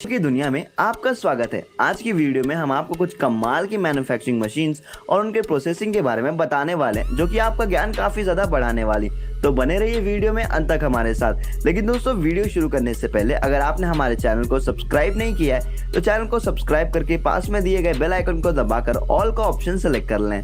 की दुनिया में आपका स्वागत है। आज की वीडियो में हम आपको कुछ कमाल की मैन्युफैक्चरिंग मशीन्स और उनके प्रोसेसिंग के बारे में बताने वाले हैं, जो कि आपका ज्ञान काफी ज्यादा बढ़ाने वाली। तो बने रहिए वीडियो में अंत तक हमारे साथ। लेकिन दोस्तों, वीडियो शुरू करने से पहले अगर आपने हमारे चैनल को सब्सक्राइब नहीं किया है तो चैनल को सब्सक्राइब करके पास में दिए गए बेल आइकन को दबाकर ऑल का ऑप्शन सेलेक्ट कर लें।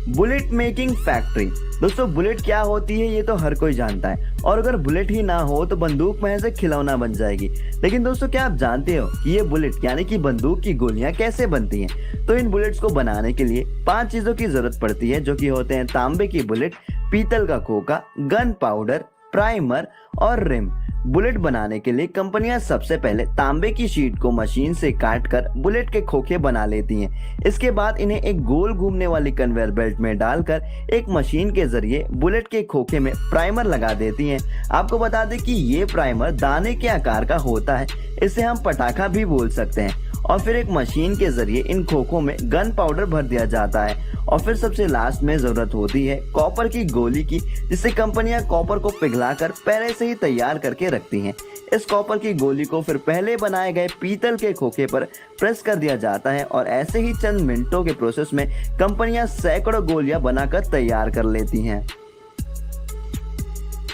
Bullet making factory. दोस्तों, बुलेट क्या होती है ये तो हर कोई जानता है, और अगर बुलेट ही ना हो तो बंदूक महज एक खिलौना बन जाएगी। लेकिन दोस्तों, क्या आप जानते हो कि ये बुलेट यानी कि बंदूक की गोलियां कैसे बनती हैं? तो इन बुलेट्स को बनाने के लिए 5 चीजों की जरूरत पड़ती है, जो कि होते हैं तांबे की बुलेट, पीतल का खोखा, गन पाउडर, प्राइमर और रिम। बुलेट बनाने के लिए कंपनियां सबसे पहले तांबे की शीट को मशीन से काटकर बुलेट के खोखे बना लेती हैं। इसके बाद इन्हें एक गोल घूमने वाली कन्वेयर बेल्ट में डालकर एक मशीन के जरिए बुलेट के खोखे में प्राइमर लगा देती हैं। आपको बता दें कि ये प्राइमर दाने के आकार का होता है, इसे हम पटाखा भी बोल सकते हैं। और फिर एक मशीन के जरिए इन खोखों में गन पाउडर भर दिया जाता है। और फिर सबसे लास्ट में जरूरत होती है कॉपर की गोली की, जिससे कंपनियां कॉपर को पिघलाकर पहले से ही तैयार करके रखती हैं। इस कॉपर की गोली को फिर पहले बनाए गए पीतल के खोखे पर प्रेस कर दिया जाता है, और ऐसे ही चंद मिनटों के प्रोसेस में कंपनियां सैकड़ों गोलियां बनाकर तैयार कर लेती हैं।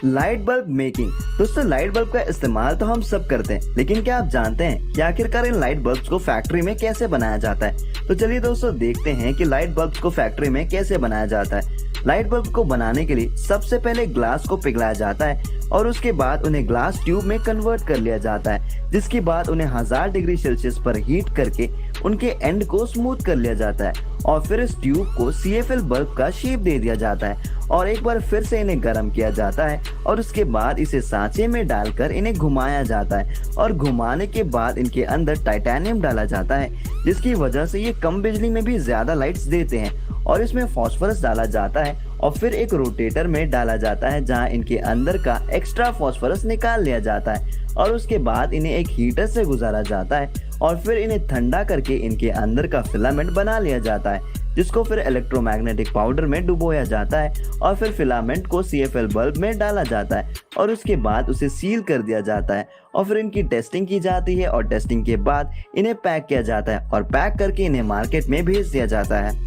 Light bulb making. दोस्तों, लाइट बल्ब का इस्तेमाल तो हम सब करते हैं, लेकिन क्या आप जानते हैं कि आखिरकार इन लाइट बल्ब्स को फैक्ट्री में कैसे बनाया जाता है? तो चलिए दोस्तों, देखते हैं कि लाइट बल्ब्स को फैक्ट्री में कैसे बनाया जाता है। लाइट बल्ब को बनाने के लिए सबसे पहले ग्लास को पिघलाया जाता है और उसके बाद उन्हें ग्लास ट्यूब में कन्वर्ट कर लिया जाता है, जिसके बाद उन्हें 1000 डिग्री सेल्सियस पर हीट करके उनके एंड को स्मूथ कर लिया जाता है। और फिर इस ट्यूब को CFL बल्ब का शेप दे दिया जाता है और एक बार फिर से इन्हें गर्म किया जाता है, और उसके बाद इसे सांचे में डालकर इन्हें घुमाया जाता है। और घुमाने के बाद इनके अंदर टाइटेनियम डाला जाता है, जिसकी वजह से ये कम बिजली में भी ज्यादा लाइट्स देते हैं। और इसमें फास्फोरस डाला जाता है और फिर एक रोटेटर में डाला जाता है, जहां इनके अंदर का एक्स्ट्रा फास्फोरस निकाल लिया जाता है। और उसके बाद इन्हें एक हीटर से गुजारा जाता है और फिर इन्हें ठंडा करके इनके अंदर का फिलामेंट बना लिया जाता है, जिसको फिर इलेक्ट्रोमैग्नेटिक पाउडर में डुबोया जाता है। और फिर फिलामेंट को CFL बल्ब में डाला जाता है और उसके बाद उसे सील कर दिया जाता है। और फिर इनकी टेस्टिंग की जाती है और टेस्टिंग के बाद इन्हें पैक किया जाता है और पैक करके इन्हें मार्केट में भेज दिया जाता है।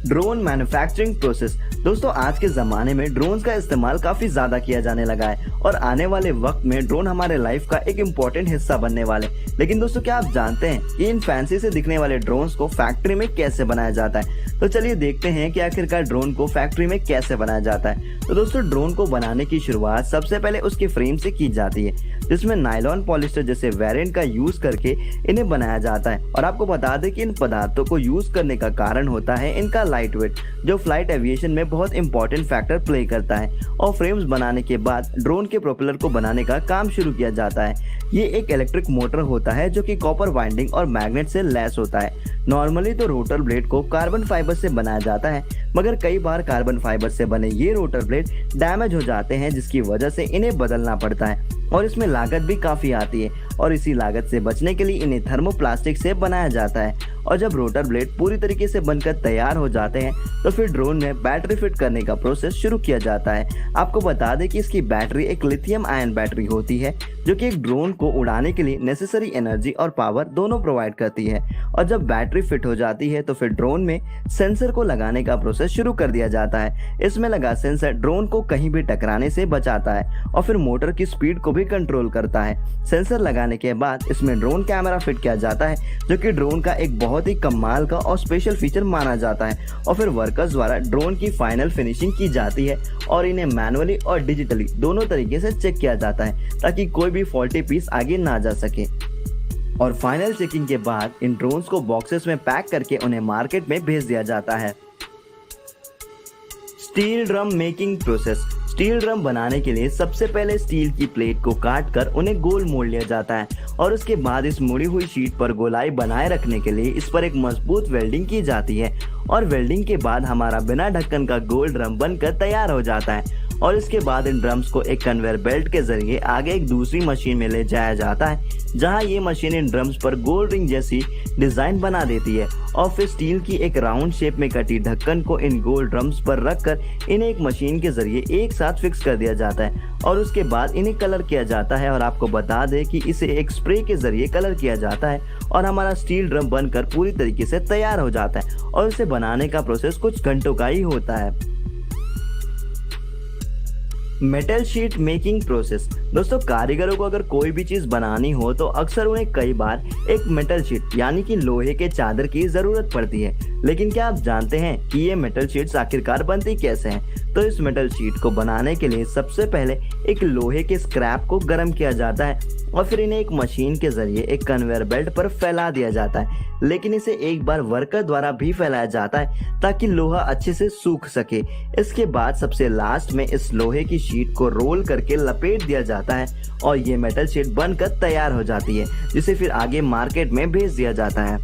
Drone manufacturing process. दोस्तों, आज के ज़माने में ड्रोन्स का इस्तेमाल काफ़ी ज़्यादा किया जाने लगा है और आने वाले वक्त में ड्रोन हमारे लाइफ का एक इम्पॉर्टेंट हिस्सा बनने वाले। लेकिन दोस्तों, क्या आप जानते हैं कि इन फैंसी से दिखने वाले ड्रोन्स को फैक्ट्री में कैसे बनाया जाता है? तो चलिए देखते हैं कि आखिरकार ड्रोन को फैक्ट्री में कैसे बनाया जाता है। तो दोस्तों, ड्रोन को बनाने की शुरुआत सबसे पहले उसके फ्रेम से की जाती है, जिसमें नायलॉन पॉलिस्टर जैसे वेरिएंट का यूज करके इन्हें बनाया जाता है। और आपको बता दें कि इन पदार्थों को यूज करने का कारण होता है इनका लाइट वेट, जो फ्लाइट एविएशन में बहुत इंपॉर्टेंट फैक्टर प्ले करता है। और फ्रेम्स बनाने के बाद ड्रोन के प्रोपेलर को बनाने का काम शुरू किया जाता है। ये एक इलेक्ट्रिक मोटर होता है जो कि कॉपर वाइंडिंग और मैग्नेट से लैस होता है। नॉर्मली तो रोटर ब्लेड को कार्बन फाइबर से बनाया जाता है, मगर कई बार कार्बन फाइबर से बने ये रोटर ब्लेड डैमेज हो जाते हैं, जिसकी वजह से इन्हें बदलना पड़ता है और इसमें लागत भी काफी आती है। और इसी लागत से बचने के लिए इन्हें थर्मोप्लास्टिक से बनाया जाता है। और जब रोटर ब्लेड पूरी तरीके से बनकर तैयार हो जाते हैं तो फिर ड्रोन में बैटरी फिट करने का प्रोसेस शुरू किया जाता है। आपको बता दें कि इसकी बैटरी एक लिथियम आयन बैटरी होती है, जो कि एक ड्रोन को उड़ाने के लिए नेसेसरी एनर्जी और पावर दोनों प्रोवाइड करती है। और जब बैटरी फिट हो जाती है तो फिर ड्रोन में सेंसर को लगाने का प्रोसेस शुरू कर दिया जाता है। इसमें लगा सेंसर ड्रोन को कहीं भी टकराने से बचाता है और फिर मोटर की स्पीड को भी कंट्रोल करता है। सेंसर लगाने के बाद इसमें ड्रोन कैमरा फिट किया जाता है, जो कि ड्रोन का एक बहुत ही कमाल का और स्पेशल फीचर माना जाता है। और फिर वर्कर्स द्वारा ड्रोन की फाइनल फिनिशिंग की जाती है और इन्हें मैनुअली और डिजिटली दोनों तरीके से चेक किया जाता है, ताकि कोई भी फॉल्टी पीस आगे ना जा सके। और फाइनल चेकिंग के बाद इन ड्रोन्स को बॉक्सेस में पैक करके उन्हें मार्केट में भेज दिया जाता है। Steel drum making process. Steel drum बनाने के लिए सबसे पहले स्टील की प्लेट को काट कर उन्हें गोल मोड़ लिया जाता है और उसके बाद इस मुड़ी हुई शीट पर गोलाई बनाए रखने के लिए इस पर एक मजबूत वेल्डिंग की जाती है। और वेल्डिंग के बाद हमारा बिना ढक्कन का गोल ड्रम बनकर तैयार हो जाता है। और इसके बाद इन ड्रम्स को एक कन्वेयर बेल्ट के जरिए आगे एक दूसरी मशीन में ले जाया जाता है, जहां ये मशीन इन ड्रम्स पर गोल रिंग जैसी डिजाइन बना देती है और फिर स्टील की एक राउंड शेप में कटी ढक्कन को इन गोल ड्रम्स पर रखकर इन्हें एक मशीन के जरिए एक साथ फिक्स कर दिया जाता है और उसके बाद इन्हें कलर किया जाता है। और आपको बता दें कि इसे एक स्प्रे के जरिए कलर किया जाता है और हमारा स्टील ड्रम बनकर पूरी तरीके से तैयार हो जाता है और इसे बनाने का प्रोसेस कुछ घंटों का ही होता है। Metal sheet making process. दोस्तों, कारीगरों को अगर कोई भी चीज बनानी हो तो अक्सर उन्हें कई बार एक मेटल शीट यानी कि लोहे के चादर की जरूरत पड़ती है। लेकिन क्या आप जानते हैं कि ये मेटल शीट्स आखिरकार बनती कैसे हैं? तो इस मेटल शीट को बनाने के लिए सबसे पहले एक लोहे के स्क्रैप को गर्म किया जाता है और फिर इन्हें एक मशीन के जरिए एक कन्वेयर बेल्ट पर फैला दिया जाता है। लेकिन इसे एक बार वर्कर द्वारा भी फैलाया जाता है ताकि लोहा अच्छे से सूख सके। इसके बाद सबसे लास्ट में इस लोहे की शीट को रोल करके लपेट दिया जाता है और ये मेटल शीट बनकर तैयार हो जाती है, जिसे फिर आगे मार्केट में भेज दिया जाता है।